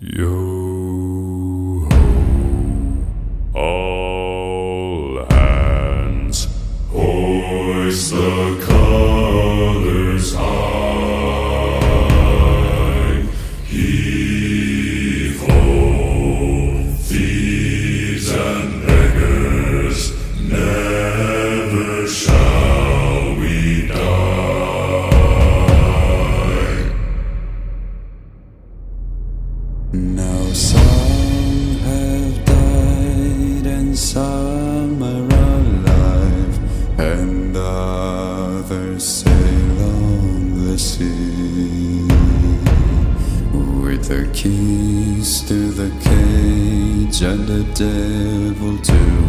Yo ho, all hands, hoist the colors high. Heave ho, thieves and beggars, never shall we die. Now some have died and some are alive, and others sail on the sea with the keys to the cage and the devil to